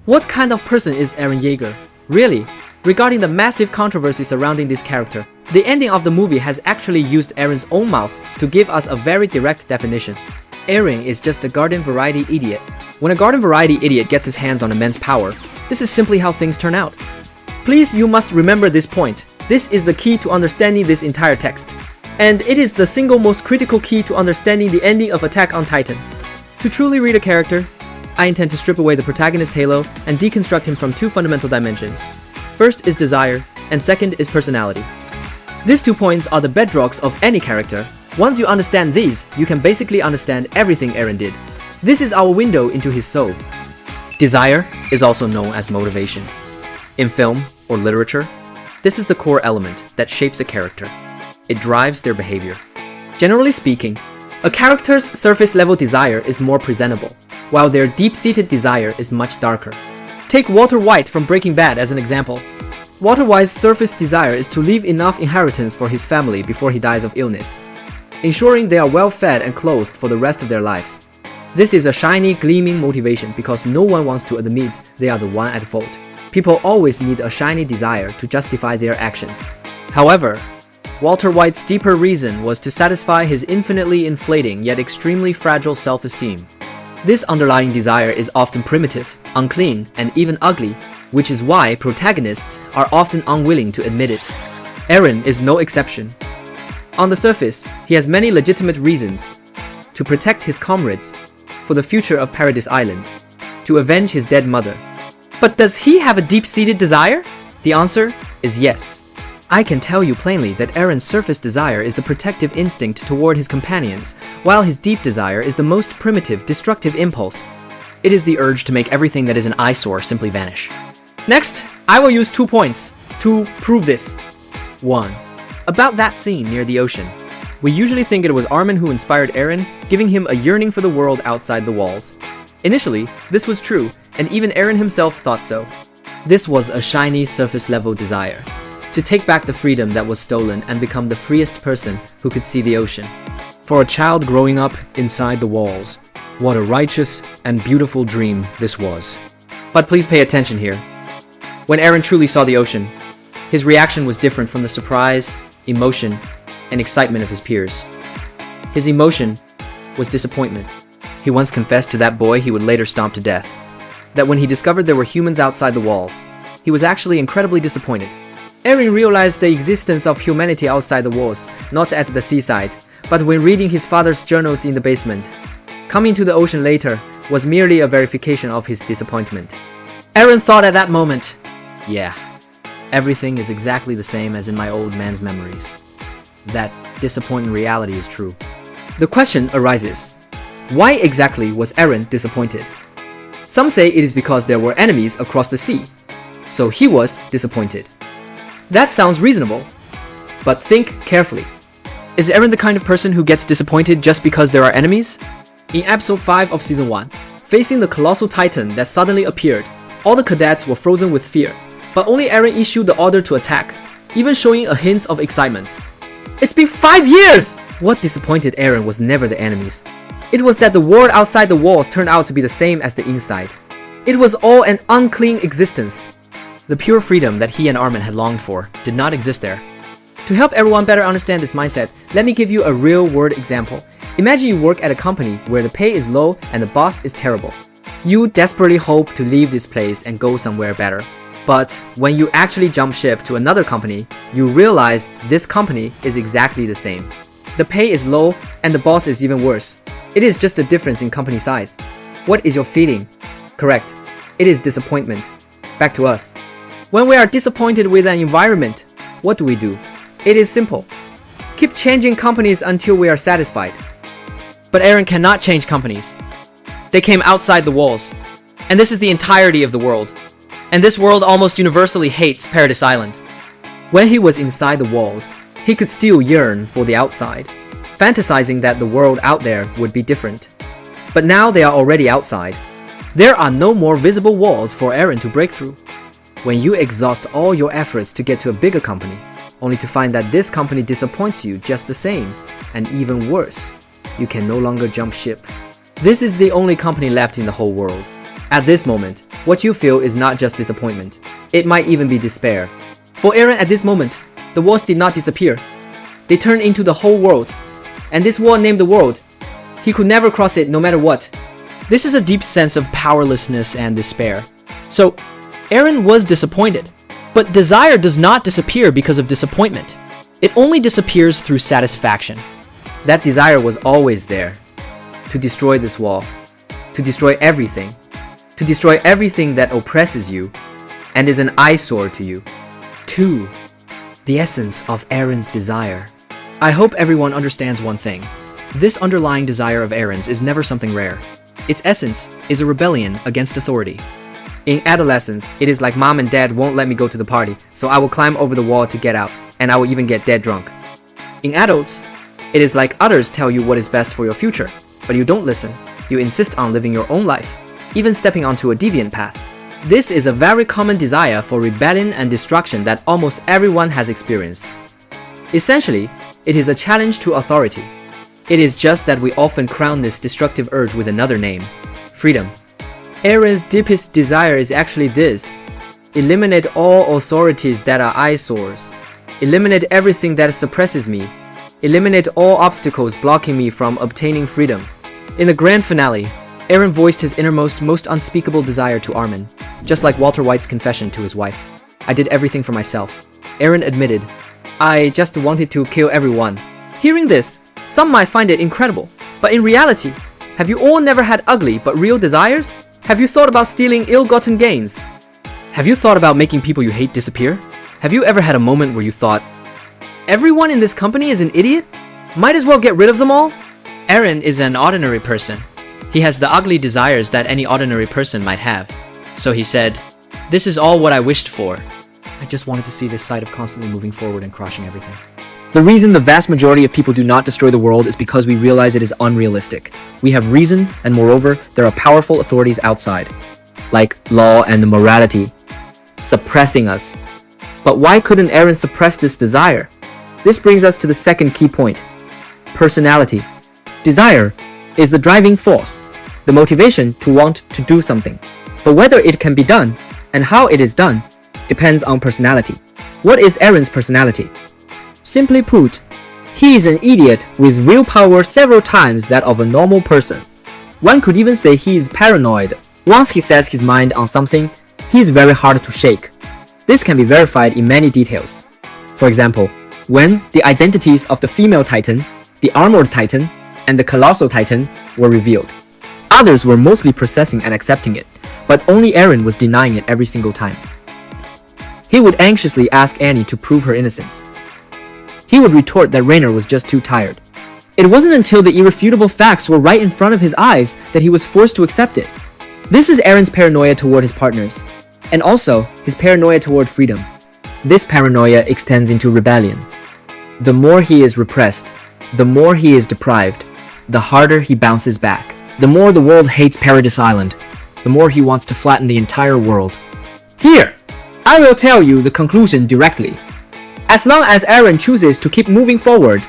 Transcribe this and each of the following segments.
What kind of person is Eren Yeager? Really? Regarding the massive controversy surrounding this character, the ending of the movie has actually used Eren's own mouth to give us a very direct definition. Eren is just a garden variety idiot. When a garden variety idiot gets his hands on immense power, this is simply how things turn out. Please, you must remember this point. This is the key to understanding this entire text. And it is the single most critical key to understanding the ending of Attack on Titan. To truly read a character, I intend to strip away the protagonist halo and deconstruct him from two fundamental dimensions. First is desire, and second is personality. These 2 points are the bedrocks of any character. Once you understand these, you can basically understand everything Eren did. This is our window into his soul. Desire is also known as motivation. In film or literature, this is the core element that shapes a character. It drives their behavior. Generally speaking, a character's surface-level desire is more presentable, while their deep-seated desire is much darker. Take Walter White from Breaking Bad as an example. Walter White's surface desire is to leave enough inheritance for his family before he dies of illness, ensuring they are well fed and clothed for the rest of their lives. This is a shiny, gleaming motivation because no one wants to admit they are the one at fault. People always need a shiny desire to justify their actions. However, Walter White's deeper reason was to satisfy his infinitely inflating yet extremely fragile self-esteem. This underlying desire is often primitive, unclean, and even ugly, which is why protagonists are often unwilling to admit it. Eren is no exception. On the surface, he has many legitimate reasons: to protect his comrades, for the future of Paradise Island, to avenge his dead mother. But does he have a deep-seated desire? The answer is yes. I can tell you plainly that Eren's surface desire is the protective instinct toward his companions, while his deep desire is the most primitive, destructive impulse. It is the urge to make everything that is an eyesore simply vanish. Next, I will use 2 points to prove this. 1. About that scene near the ocean. We usually think it was Armin who inspired Eren, giving him a yearning for the world outside the walls. Initially, this was true, and even Eren himself thought so. This was a shiny surface-level desire. To take back the freedom that was stolen and become the freest person who could see the ocean. For a child growing up inside the walls, what a righteous and beautiful dream this was. But please pay attention here. When Eren truly saw the ocean, his reaction was different from the surprise, emotion, and excitement of his peers. His emotion was disappointment. He once confessed to that boy he would later stomp to death, that when he discovered there were humans outside the walls, he was actually incredibly disappointed. Eren realized the existence of humanity outside the walls, not at the seaside, but when reading his father's journals in the basement. Coming to the ocean later was merely a verification of his disappointment. Eren thought at that moment, yeah, everything is exactly the same as in my old man's memories. That disappointing reality is true. The question arises, why exactly was Eren disappointed? Some say it is because there were enemies across the sea, so he was disappointed. That sounds reasonable, but think carefully. Is Eren the kind of person who gets disappointed just because there are enemies? In episode 5 of season 1, facing the colossal titan that suddenly appeared, all the cadets were frozen with fear, but only Eren issued the order to attack, even showing a hint of excitement. It's been 5 years! What disappointed Eren was never the enemies. It was that the world outside the walls turned out to be the same as the inside. It was all an unclean existence. The pure freedom that he and Armin had longed for did not exist there. To help everyone better understand this mindset, let me give you a real-world example. Imagine you work at a company where the pay is low and the boss is terrible. You desperately hope to leave this place and go somewhere better. But when you actually jump ship to another company, you realize this company is exactly the same. The pay is low and the boss is even worse. It is just a difference in company size. What is your feeling? Correct. It is disappointment. Back to us. When we are disappointed with an environment, what do? It is simple. Keep changing companies until we are satisfied. But Eren cannot change companies. They came outside the walls. And this is the entirety of the world. And this world almost universally hates Paradise Island. When he was inside the walls, he could still yearn for the outside, fantasizing that the world out there would be different. But now they are already outside. There are no more visible walls for Eren to break through. When you exhaust all your efforts to get to a bigger company, only to find that this company disappoints you just the same, and even worse, you can no longer jump ship. This is the only company left in the whole world. At this moment, what you feel is not just disappointment. It might even be despair. For Eren at this moment, the walls did not disappear. They turned into the whole world. And this wall named the world. He could never cross it no matter what. This is a deep sense of powerlessness and despair. So, Eren was disappointed. But desire does not disappear because of disappointment. It only disappears through satisfaction. That desire was always there. To destroy this wall. To destroy everything. To destroy everything that oppresses you and is an eyesore to you. 2. The essence of Eren's desire. I hope everyone understands one thing. This underlying desire of Eren's is never something rare. Its essence is a rebellion against authority. In adolescence, it is like mom and dad won't let me go to the party, so I will climb over the wall to get out, and I will even get dead drunk. In adults, it is like others tell you what is best for your future, but you don't listen. You insist on living your own life, even stepping onto a deviant path. This is a very common desire for rebellion and destruction that almost everyone has experienced. Essentially, it is a challenge to authority. It is just that we often crown this destructive urge with another name: freedom. Eren's deepest desire is actually this: eliminate all authorities that are eyesores. Eliminate everything that suppresses me. Eliminate all obstacles blocking me from obtaining freedom. In the grand finale, Eren voiced his innermost, most unspeakable desire to Armin, just like Walter White's confession to his wife. I did everything for myself. Eren admitted, I just wanted to kill everyone. Hearing this, some might find it incredible, but in reality, have you all never had ugly but real desires? Have you thought about stealing ill-gotten gains? Have you thought about making people you hate disappear? Have you ever had a moment where you thought, everyone in this company is an idiot? Might as well get rid of them all? Eren is an ordinary person. He has the ugly desires that any ordinary person might have. So he said, this is all what I wished for. I just wanted to see this side of constantly moving forward and crushing everything. The reason the vast majority of people do not destroy the world is because we realize it is unrealistic. We have reason, and moreover, there are powerful authorities outside, like law and morality, suppressing us. But why couldn't Eren suppress this desire? This brings us to the second key point: personality. Desire is the driving force, the motivation to want to do something. But whether it can be done, and how it is done, depends on personality. What is Eren's personality? Simply put, he is an idiot with willpower several times that of a normal person. One could even say he is paranoid. Once he sets his mind on something, he is very hard to shake. This can be verified in many details. For example, when the identities of the female Titan, the armored Titan, and the colossal Titan were revealed. Others were mostly processing and accepting it, but only Eren was denying it every single time. He would anxiously ask Annie to prove her innocence. He would retort that Rainer was just too tired. It wasn't until the irrefutable facts were right in front of his eyes that he was forced to accept it. This is Eren's paranoia toward his partners, and also his paranoia toward freedom. This paranoia extends into rebellion. The more he is repressed, the more he is deprived, the harder he bounces back. The more the world hates Paradise Island, the more he wants to flatten the entire world. Here, I will tell you the conclusion directly. As long as Eren chooses to keep moving forward,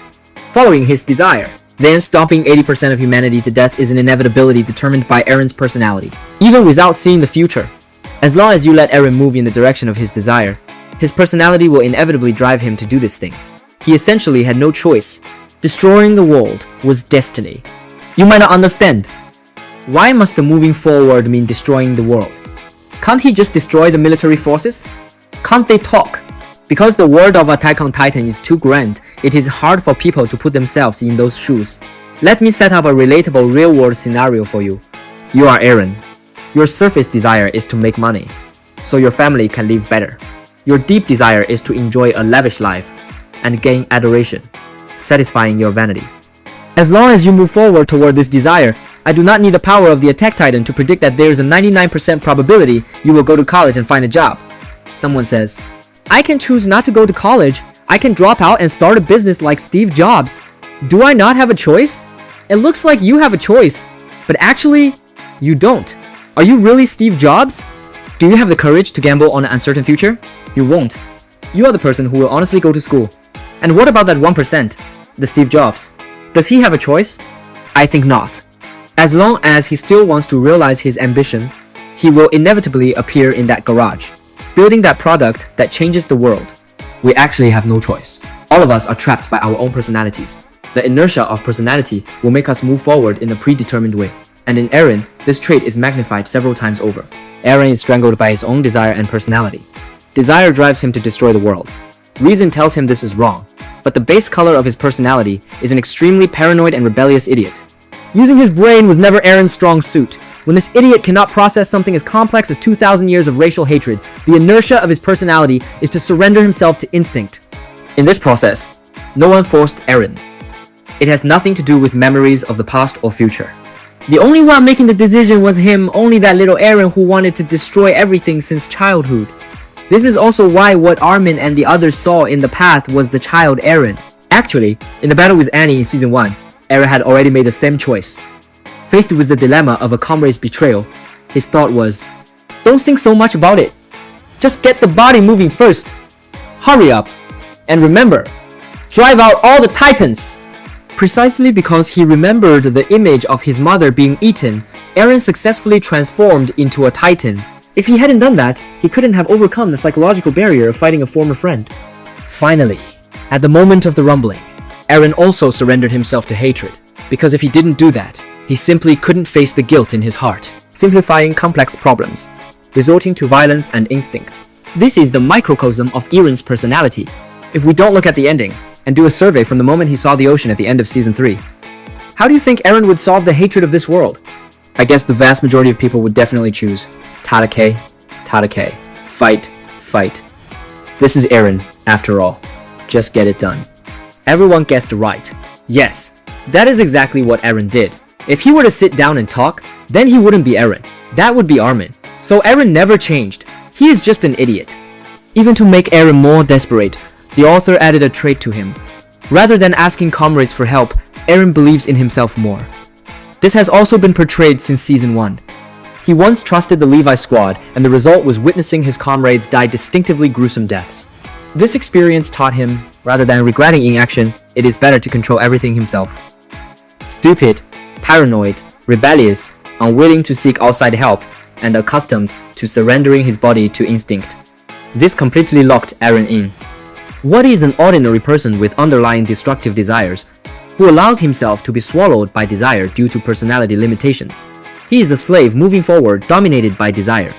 following his desire, then stomping 80% of humanity to death is an inevitability determined by Eren's personality. Even without seeing the future, as long as you let Eren move in the direction of his desire, his personality will inevitably drive him to do this thing. He essentially had no choice. Destroying the world was destiny. You might not understand. Why must the moving forward mean destroying the world? Can't he just destroy the military forces? Can't they talk? Because the world of Attack on Titan is too grand, it is hard for people to put themselves in those shoes. Let me set up a relatable real-world scenario for you. You are Eren. Your surface desire is to make money, so your family can live better. Your deep desire is to enjoy a lavish life and gain adoration, satisfying your vanity. As long as you move forward toward this desire, I do not need the power of the Attack Titan to predict that there is a 99% probability you will go to college and find a job. Someone says, I can choose not to go to college. I can drop out and start a business like Steve Jobs. Do I not have a choice? It looks like you have a choice, but actually, you don't. Are you really Steve Jobs? Do you have the courage to gamble on an uncertain future? You won't. You are the person who will honestly go to school. And what about that 1%, the Steve Jobs? Does he have a choice? I think not. As long as he still wants to realize his ambition, he will inevitably appear in that garage, building that product that changes the world. We actually have no choice. All of us are trapped by our own personalities. The inertia of personality will make us move forward in a predetermined way. And in Eren, this trait is magnified several times over. Eren is strangled by his own desire and personality. Desire drives him to destroy the world. Reason tells him this is wrong, but the base color of his personality is an extremely paranoid and rebellious idiot. Using his brain was never Eren's strong suit. When this idiot cannot process something as complex as 2,000 years of racial hatred, the inertia of his personality is to surrender himself to instinct. In this process, no one forced Eren. It has nothing to do with memories of the past or future. The only one making the decision was him, only that little Eren who wanted to destroy everything since childhood. This is also why what Armin and the others saw in the path was the child Eren. Actually, in the battle with Annie in Season 1, Eren had already made the same choice. Faced with the dilemma of a comrade's betrayal, his thought was, don't think so much about it. Just get the body moving first. Hurry up. And remember, drive out all the titans. Precisely because he remembered the image of his mother being eaten, Eren successfully transformed into a titan. If he hadn't done that, he couldn't have overcome the psychological barrier of fighting a former friend. Finally, at the moment of the rumbling, Eren also surrendered himself to hatred, because if he didn't do that, he simply couldn't face the guilt in his heart, simplifying complex problems, resorting to violence and instinct. This is the microcosm of Eren's personality. If we don't look at the ending, and do a survey from the moment he saw the ocean at the end of Season 3, how do you think Eren would solve the hatred of this world? I guess the vast majority of people would definitely choose Tadake, Tadake, fight, fight. This is Eren, after all. Just get it done. Everyone guessed right. Yes, that is exactly what Eren did. If he were to sit down and talk, then he wouldn't be Eren. That would be Armin. So Eren never changed. He is just an idiot. Even to make Eren more desperate, the author added a trait to him. Rather than asking comrades for help, Eren believes in himself more. This has also been portrayed since Season 1. He once trusted the Levi squad, and the result was witnessing his comrades die distinctively gruesome deaths. This experience taught him, rather than regretting inaction, it is better to control everything himself. Stupid, paranoid, rebellious, unwilling to seek outside help, and accustomed to surrendering his body to instinct. This completely locked Eren in. What is an ordinary person with underlying destructive desires, who allows himself to be swallowed by desire due to personality limitations? He is a slave moving forward, dominated by desire.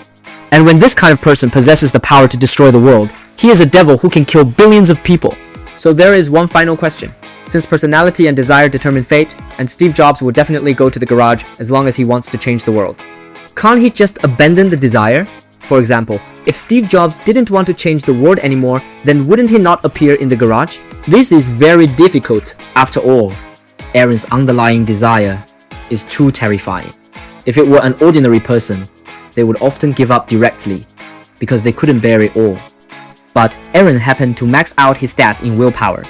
And when this kind of person possesses the power to destroy the world, he is a devil who can kill billions of people. So there is one final question. Since personality and desire determine fate, and Steve Jobs will definitely go to the garage as long as he wants to change the world, can't he just abandon the desire? For example, if Steve Jobs didn't want to change the world anymore, then wouldn't he not appear in the garage? This is very difficult. After all, Eren's underlying desire is too terrifying. If it were an ordinary person, they would often give up directly because they couldn't bear it all. But Eren happened to max out his stats in willpower.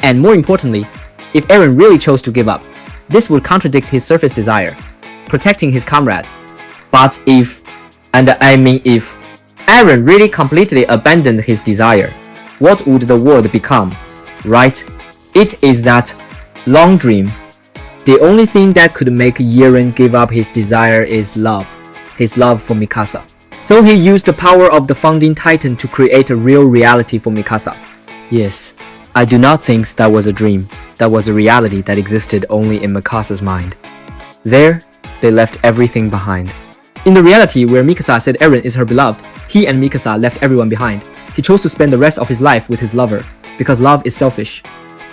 And more importantly, if Eren really chose to give up, this would contradict his surface desire, protecting his comrades. But if, and I mean if, Eren really completely abandoned his desire, what would the world become? Right? It is that long dream. The only thing that could make Eren give up his desire is love. His love for Mikasa. So he used the power of the founding titan to create a real reality for Mikasa. Yes, I do not think that was a dream. That was a reality that existed only in Mikasa's mind. There, they left everything behind. In the reality where Mikasa said Eren is her beloved, he and Mikasa left everyone behind. He chose to spend the rest of his life with his lover, because love is selfish.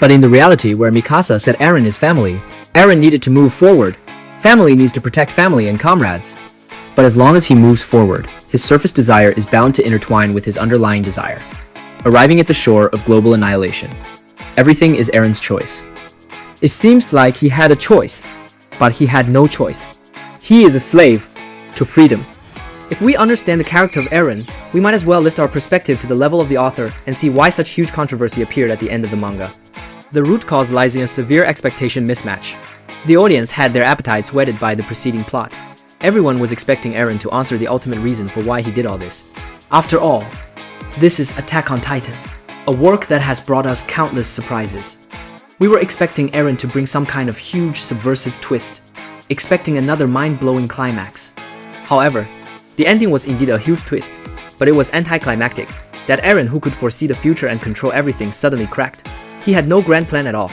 But in the reality where Mikasa said Eren is family, Eren needed to move forward. Family needs to protect family and comrades. But as long as he moves forward, his surface desire is bound to intertwine with his underlying desire, arriving at the shore of global annihilation. Everything is Eren's choice. It seems like he had a choice, but he had no choice. He is a slave to freedom. If we understand the character of Eren, we might as well lift our perspective to the level of the author and see why such huge controversy appeared at the end of the manga. The root cause lies in a severe expectation mismatch. The audience had their appetites whetted by the preceding plot. Everyone was expecting Eren to answer the ultimate reason for why he did all this. After all, this is Attack on Titan, a work that has brought us countless surprises. We were expecting Eren to bring some kind of huge subversive twist, expecting another mind-blowing climax. However, The ending was indeed a huge twist, but it was anticlimactic. That Eren, who could foresee the future and control everything, suddenly cracked. He had no grand plan at all.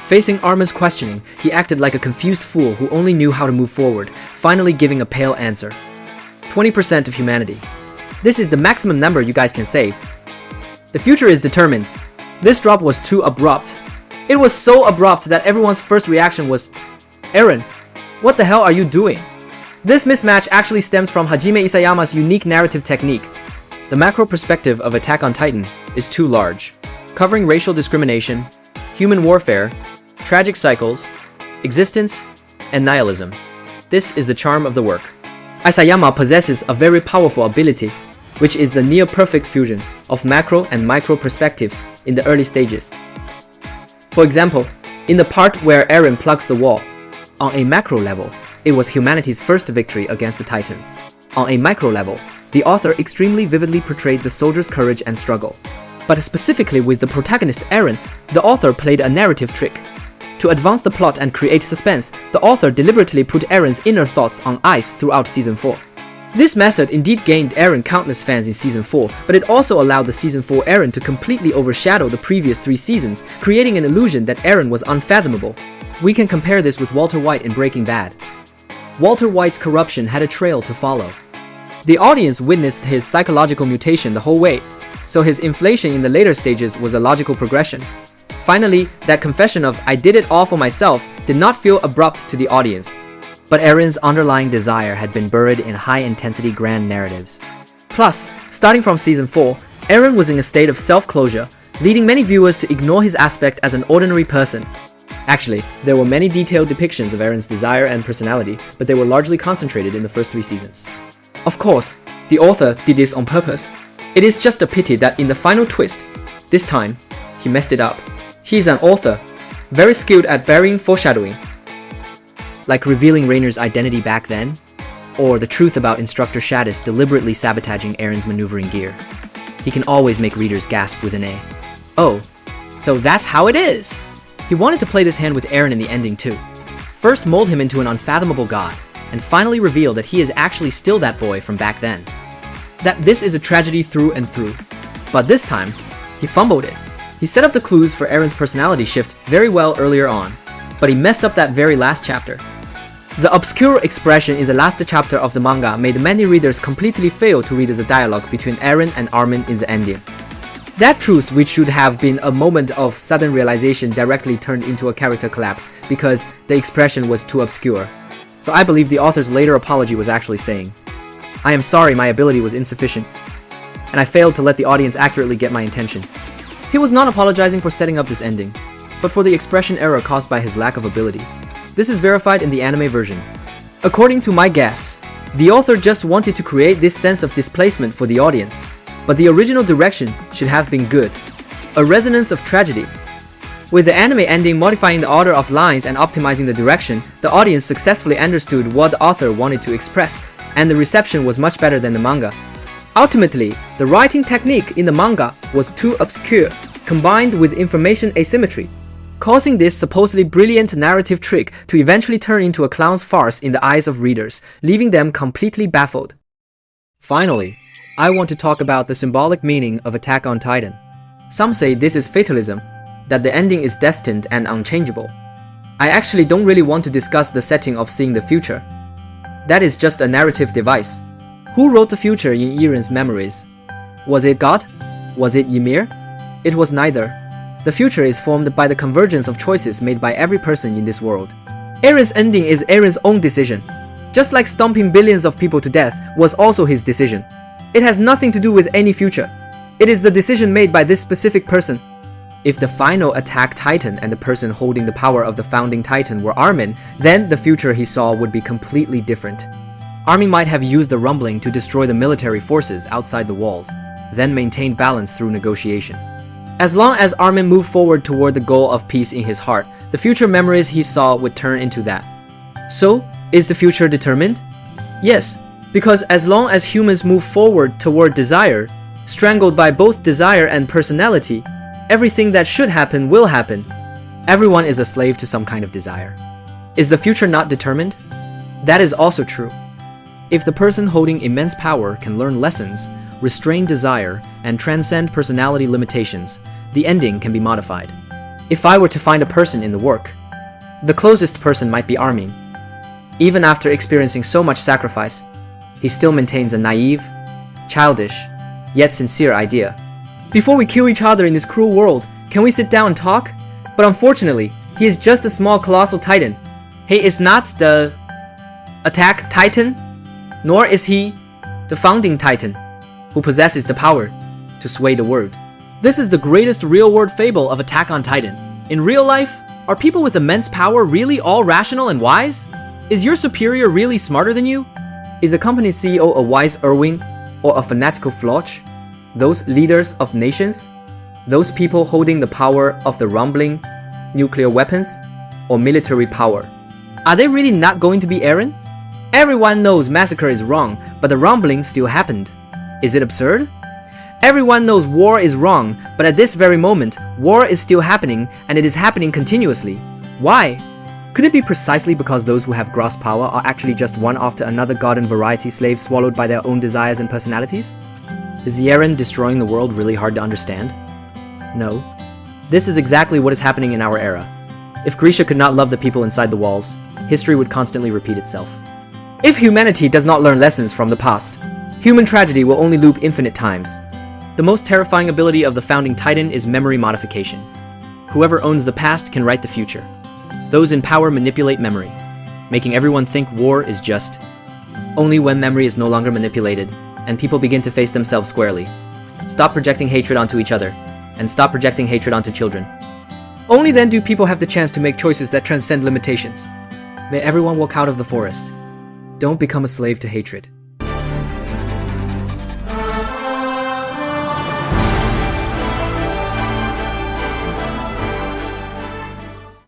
Facing Armin's questioning, he acted like a confused fool who only knew how to move forward, finally giving a pale answer. 20% of humanity. This is the maximum number you guys can save. The future is determined. This drop was too abrupt. It was so abrupt that everyone's first reaction was, Eren, what the hell are you doing? This mismatch actually stems from Hajime Isayama's unique narrative technique. The macro perspective of Attack on Titan is too large, covering racial discrimination, human warfare, tragic cycles, existence, and nihilism. This is the charm of the work. Isayama possesses a very powerful ability, which is the near-perfect fusion of macro and micro perspectives in the early stages. For example, in the part where Eren plugs the wall, on a macro level, it was humanity's first victory against the Titans. On a micro level, the author extremely vividly portrayed the soldier's courage and struggle. But specifically with the protagonist Eren, the author played a narrative trick. To advance the plot and create suspense, the author deliberately put Eren's inner thoughts on ice throughout Season 4. This method indeed gained Eren countless fans in Season 4, but it also allowed the Season 4 Eren to completely overshadow the previous 3 seasons, creating an illusion that Eren was unfathomable. We can compare this with Walter White in Breaking Bad. Walter White's corruption had a trail to follow. The audience witnessed his psychological mutation the whole way, so his inflation in the later stages was a logical progression. Finally, that confession of "I did it all for myself" did not feel abrupt to the audience. But Eren's underlying desire had been buried in high-intensity grand narratives. Plus, starting from Season 4, Eren was in a state of self-closure, leading many viewers to ignore his aspect as an ordinary person. Actually, there were many detailed depictions of Eren's desire and personality, but they were largely concentrated in the first 3 seasons. Of course, the author did this on purpose. It is just a pity that in the final twist, this time, he messed it up. He's an author, very skilled at burying foreshadowing. Like revealing Rainer's identity back then, or the truth about Instructor Shadis deliberately sabotaging Eren's maneuvering gear. He can always make readers gasp with an A. Oh, so that's how it is! He wanted to play this hand with Eren in the ending too. First mold him into an unfathomable god, and finally reveal that he is actually still that boy from back then. That this is a tragedy through and through. But this time, he fumbled it. He set up the clues for Eren's personality shift very well earlier on, but he messed up that very last chapter. The obscure expression in the last chapter of the manga made many readers completely fail to read the dialogue between Eren and Armin in the ending. That truth, which should have been a moment of sudden realization, directly turned into a character collapse because the expression was too obscure. So I believe the author's later apology was actually saying, "I am sorry my ability was insufficient, and I failed to let the audience accurately get my intention." He was not apologizing for setting up this ending, but for the expression error caused by his lack of ability. This is verified in the anime version. According to my guess, the author just wanted to create this sense of displacement for the audience, but the original direction should have been good. A resonance of tragedy. With the anime ending modifying the order of lines and optimizing the direction, the audience successfully understood what the author wanted to express, and the reception was much better than the manga. Ultimately, the writing technique in the manga was too obscure, combined with information asymmetry, causing this supposedly brilliant narrative trick to eventually turn into a clown's farce in the eyes of readers, leaving them completely baffled. Finally, I want to talk about the symbolic meaning of Attack on Titan. Some say this is fatalism, that the ending is destined and unchangeable. I actually don't really want to discuss the setting of seeing the future. That is just a narrative device. Who wrote the future in Eren's memories? Was it God? Was it Ymir? It was neither. The future is formed by the convergence of choices made by every person in this world. Eren's ending is Eren's own decision. Just like stomping billions of people to death was also his decision. It has nothing to do with any future. It is the decision made by this specific person. If the final attack Titan and the person holding the power of the founding Titan were Armin, then the future he saw would be completely different. Armin might have used the rumbling to destroy the military forces outside the walls, then maintain balance through negotiation. As long as Armin moved forward toward the goal of peace in his heart, the future memories he saw would turn into that. So, is the future determined? Yes, because as long as humans move forward toward desire, strangled by both desire and personality, everything that should happen will happen. Everyone is a slave to some kind of desire. Is the future not determined? That is also true. If the person holding immense power can learn lessons, restrain desire, and transcend personality limitations, the ending can be modified. If I were to find a person in the work, the closest person might be Armin. Even after experiencing so much sacrifice, he still maintains a naive, childish, yet sincere idea. Before we kill each other in this cruel world, can we sit down and talk? But unfortunately, he is just a small colossal titan. He is not the attack titan, nor is he the founding titan who possesses the power to sway the world. This is the greatest real-world fable of Attack on Titan. In real life, are people with immense power really all rational and wise? Is your superior really smarter than you? Is the company's CEO a wise Irving or a fanatical Floch? Those leaders of nations? Those people holding the power of the rumbling, nuclear weapons, or military power? Are they really not going to be Eren? Everyone knows massacre is wrong, but the rumbling still happened. Is it absurd? Everyone knows war is wrong, but at this very moment, war is still happening, and it is happening continuously. Why? Could it be precisely because those who have gross power are actually just one after another garden variety slaves swallowed by their own desires and personalities? Is the Eren destroying the world really hard to understand? No. This is exactly what is happening in our era. If Grisha could not love the people inside the walls, history would constantly repeat itself. If humanity does not learn lessons from the past, human tragedy will only loop infinite times. The most terrifying ability of the founding titan is memory modification. Whoever owns the past can write the future. Those in power manipulate memory, making everyone think war is just. Only when memory is no longer manipulated, and people begin to face themselves squarely. Stop projecting hatred onto each other, and stop projecting hatred onto children. Only then do people have the chance to make choices that transcend limitations. May everyone walk out of the forest. Don't become a slave to hatred.